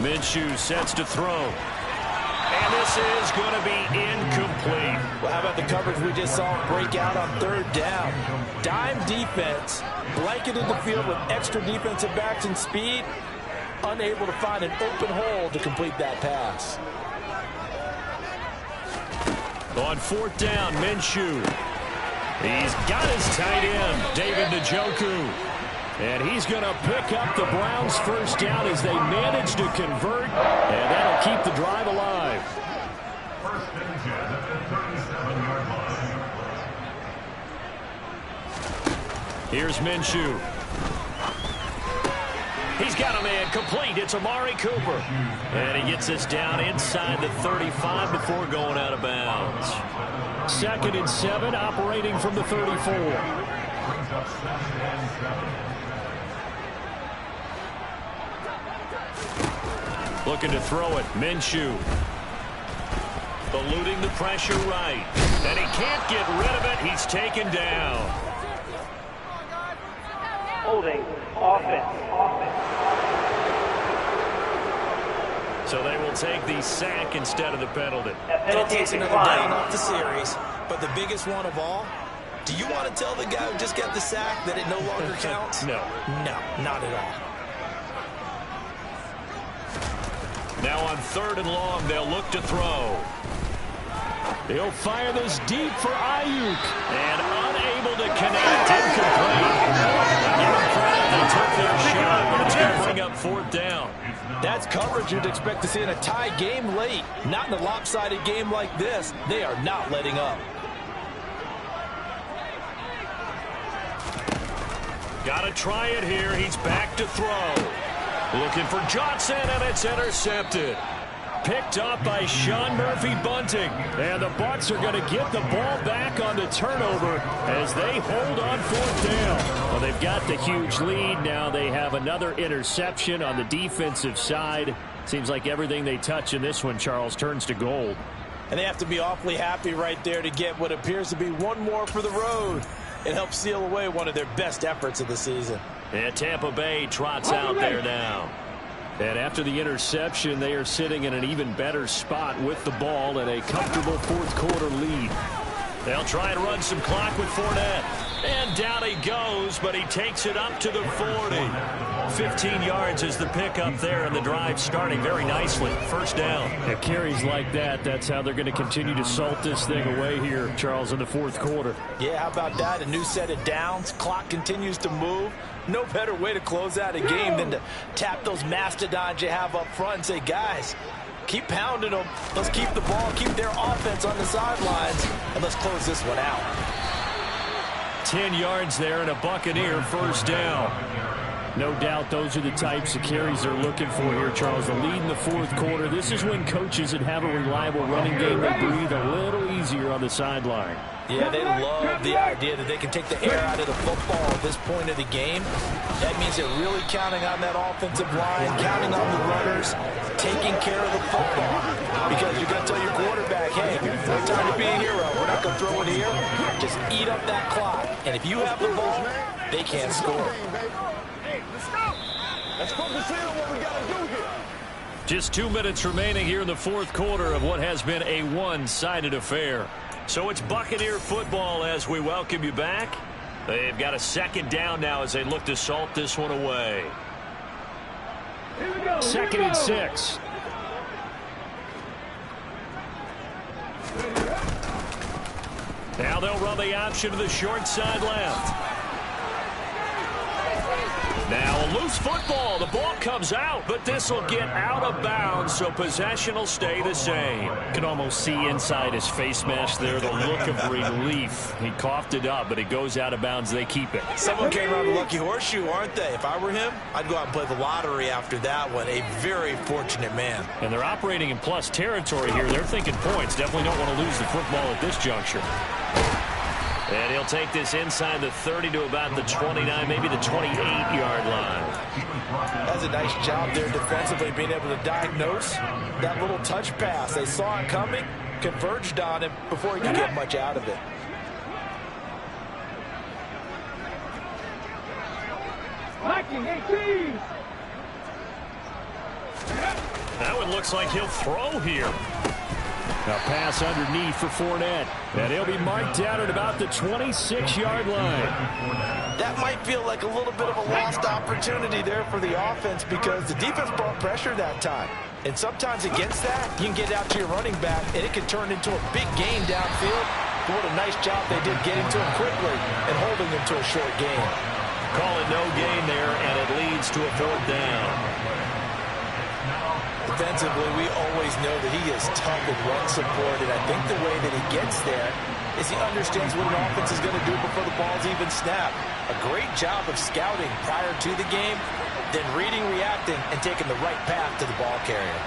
Minshew sets to throw. And this is going to be incomplete. Well, how about the coverage we just saw break out on 3rd down? Dime defense, blanketed the field with extra defensive backs and speed, unable to find an open hole to complete that pass. On 4th down, Minshew. He's got his tight end, David Njoku. And he's going to pick up the Browns' first down as they manage to convert. And that'll keep the drive alive. Here's Minshew. He's got a man complete. It's Amari Cooper. And he gets this down inside the 35 before going out of bounds. 2nd and 7, operating from the 34. Looking to throw it. Minshew. Eluding the pressure right. And he can't get rid of it. He's taken down. Holding. Offense. So they will take the sack instead of the penalty. It takes another down off the series. But the biggest one of all, do you want to tell the guy who just got the sack that it no longer counts? No. No, not at all. Now on 3rd and long, they'll look to throw. He'll fire this deep for Ayuk. And unable to connect. Incomplete. Give him credit. They took their shot, but it's going to bring up 4th down. That's coverage you'd expect to see in a tie game late. Not in a lopsided game like this. They are not letting up. Got to try it here. He's back to throw. Looking for Johnson, and it's intercepted. Picked up by Sean Murphy-Bunting. And the Bucs are going to get the ball back on the turnover as they hold on 4th down. Well, they've got the huge lead. Now they have another interception on the defensive side. Seems like everything they touch in this one, Charles, turns to gold. And they have to be awfully happy right there to get what appears to be one more for the road. It helps seal away one of their best efforts of the season. And Tampa Bay trots out there now. And after the interception, they are sitting in an even better spot with the ball and a comfortable 4th quarter lead. They'll try and run some clock with Fournette. And down he goes, but he takes it up to the 40. 15 yards is the pickup there, and the drive starting very nicely. 1st down. At carries like that, that's how they're going to continue to salt this thing away here, Charles, in the 4th quarter. Yeah, how about that? A new set of downs. Clock continues to move. No better way to close out a game than to tap those mastodons you have up front and say, guys, keep pounding them. Let's keep the ball, keep their offense on the sidelines, and let's close this one out. 10 yards there and a Buccaneer 1st down. No doubt those are the types of carries they're looking for here, Charles. The lead in the 4th quarter. This is when coaches that have a reliable running game, they breathe a little easier on the sideline. Yeah, they love the idea that they can take the air out of the football at this point of the game. That means they're really counting on that offensive line, counting on the runners, taking care of the football. Because you're going to tell your quarterback, hey, no time to be a hero. We're not going to throw it here. Just eat up that clock. And if you have the ball, they can't score. Let's focus in on what we got to do here. Just 2 minutes remaining here in the 4th quarter of what has been a one-sided affair. So it's Buccaneer football as we welcome you back. They've got a 2nd down now as they look to salt this one away. 2nd and 6. Now they'll run the option to the short side left. Now a loose football. The ball comes out, but this will get out of bounds, so possession will stay the same. Can almost see inside his face mask there the look of relief. He coughed it up, but it goes out of bounds. They keep it. Someone came around the lucky horseshoe, aren't they? If I were him, I'd go out and play the lottery after that one. A very fortunate man. And they're operating in plus territory here. They're thinking points. Definitely don't want to lose the football at this juncture. And he'll take this inside the 30 to about the 29, maybe the 28-yard line. That's a nice job there defensively, being able to diagnose that little touch pass. They saw it coming, converged on him before he could get much out of it. Lacking 18. That one looks like he'll throw here. A pass underneath for Fournette. And he'll be marked down at about the 26-yard line. That might feel like a little bit of a lost opportunity there for the offense because the defense brought pressure that time. And sometimes against that, you can get out to your running back, and it can turn into a big game downfield. What a nice job they did getting to him quickly and holding him to a short gain. Call it no gain there, and it leads to a 4th down. Defensively, we always know that he is tough in run support, and I think the way that he gets there is he understands what an offense is going to do before the ball's even snapped. A great job of scouting prior to the game, then reading, reacting, and taking the right path to the ball carrier.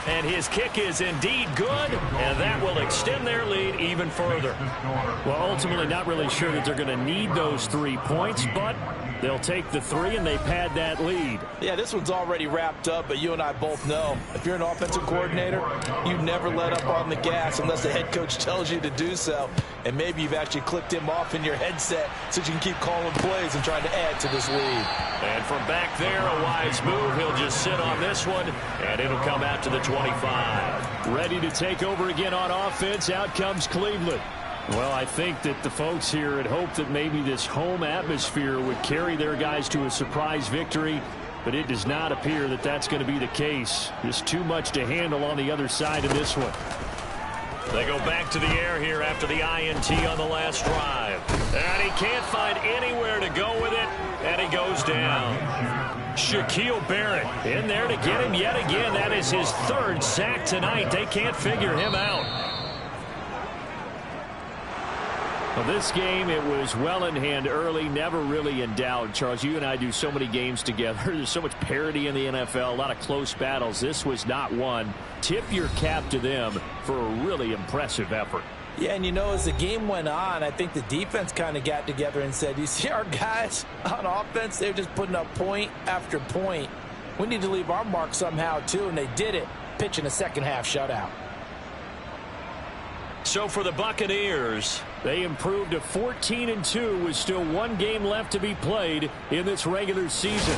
And his kick is indeed good, and that will extend their lead even further. Well, ultimately not really sure that they're going to need those 3 points, but they'll take the 3 and they pad that lead. Yeah, this one's already wrapped up, but you and I both know if you're an offensive coordinator, you never let up on the gas unless the head coach tells you to do so. And maybe you've actually clicked him off in your headset so you can keep calling plays and trying to add to this lead. And from back there, a wise move. He'll just sit on this one, and it'll come out to the 25. Ready to take over again on offense. Out comes Cleveland. Well, I think that the folks here had hoped that maybe this home atmosphere would carry their guys to a surprise victory, but it does not appear that that's going to be the case. Just too much to handle on the other side of this one. They go back to the air here after the INT on the last drive. And he can't find anywhere to go with it, and he goes down. Shaquille Barrett in there to get him yet again. That is his 3rd sack tonight. They can't figure him out. Well, this game, it was well in hand early, never really in doubt. Charles, you and I do so many games together. There's so much parity in the NFL, a lot of close battles. This was not one. Tip your cap to them for a really impressive effort. Yeah, and you know, as the game went on, I think the defense kind of got together and said, you see our guys on offense, they're just putting up point after point. We need to leave our mark somehow, too, and they did it, pitching a second-half shutout. So for the Buccaneers, they improved to 14-2 with still 1 game left to be played in this regular season.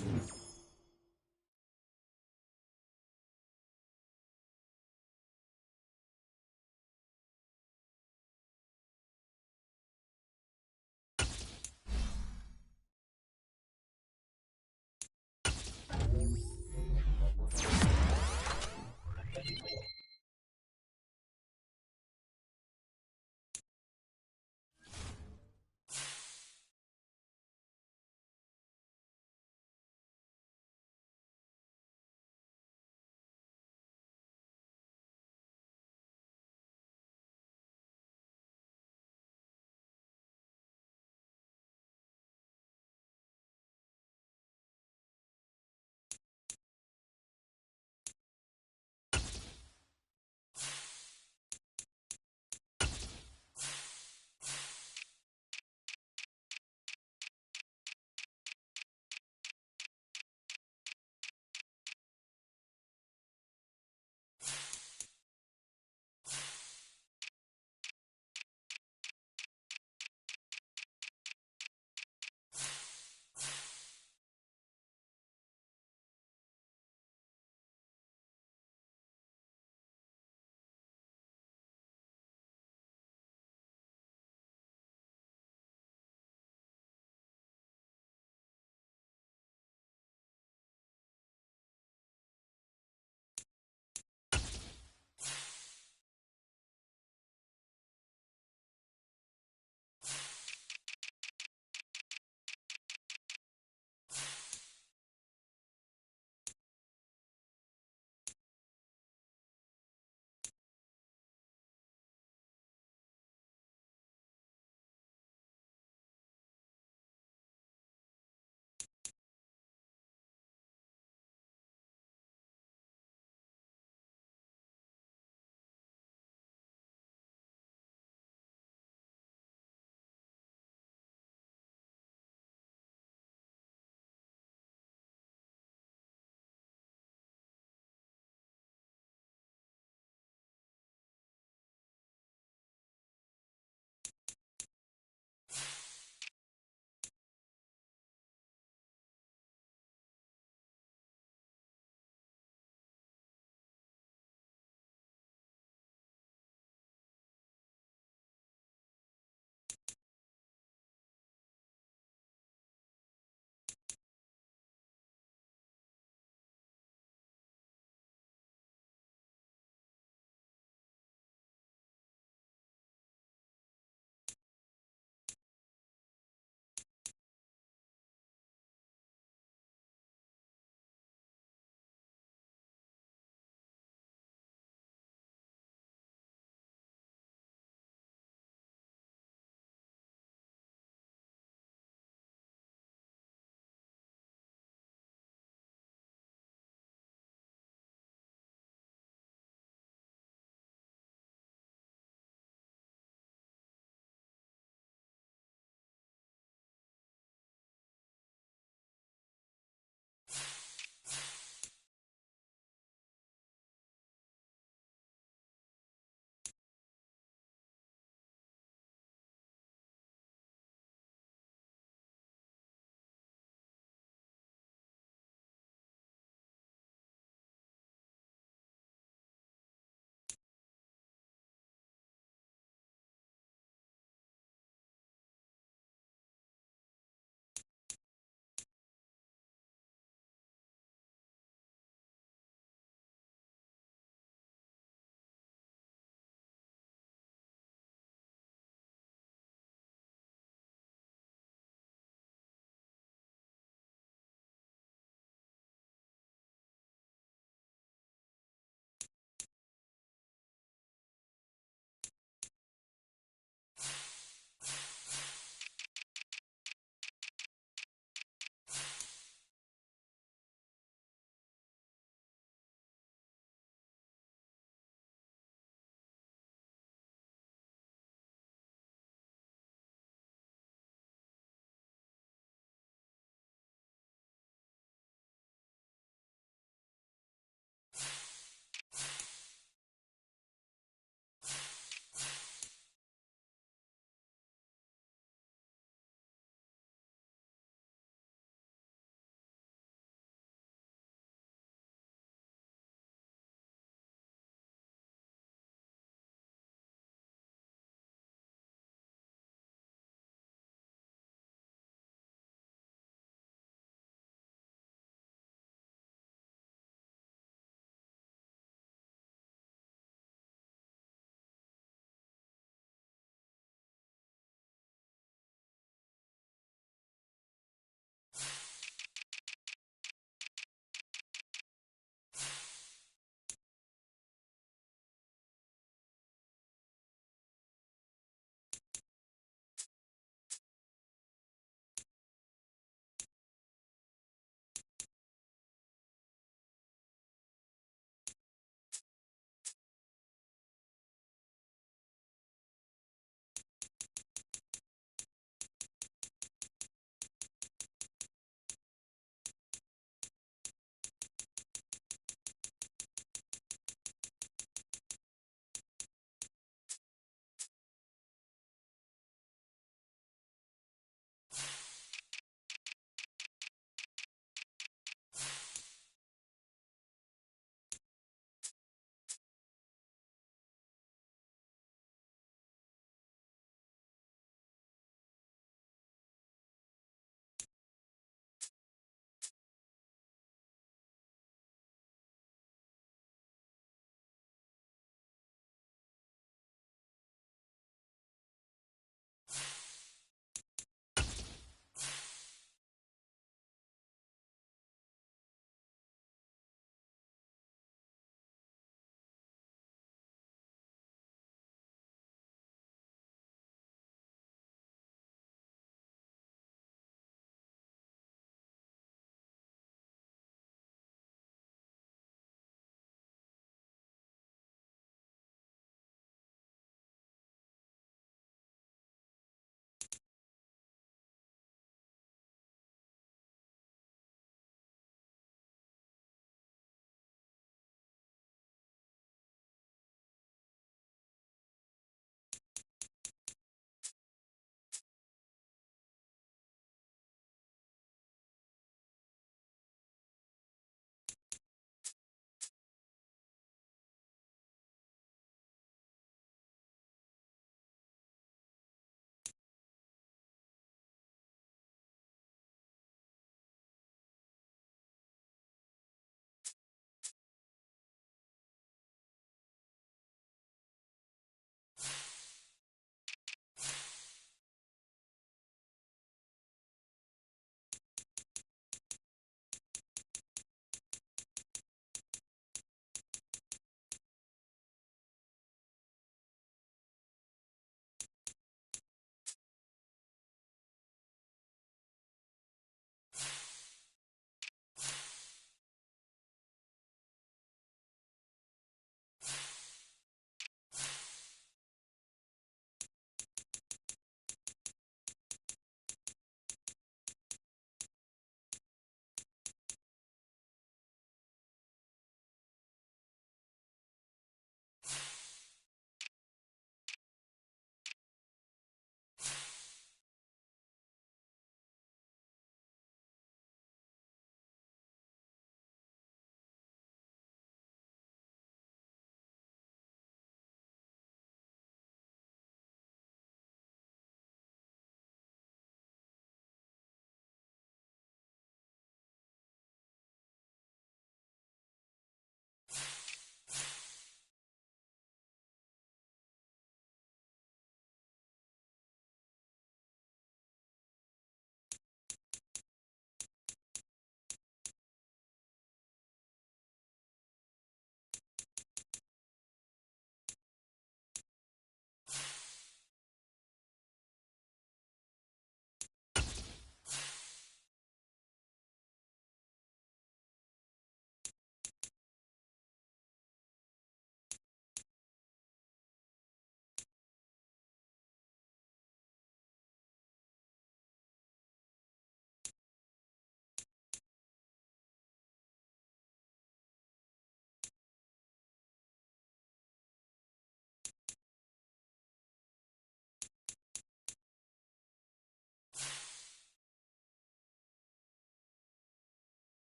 it.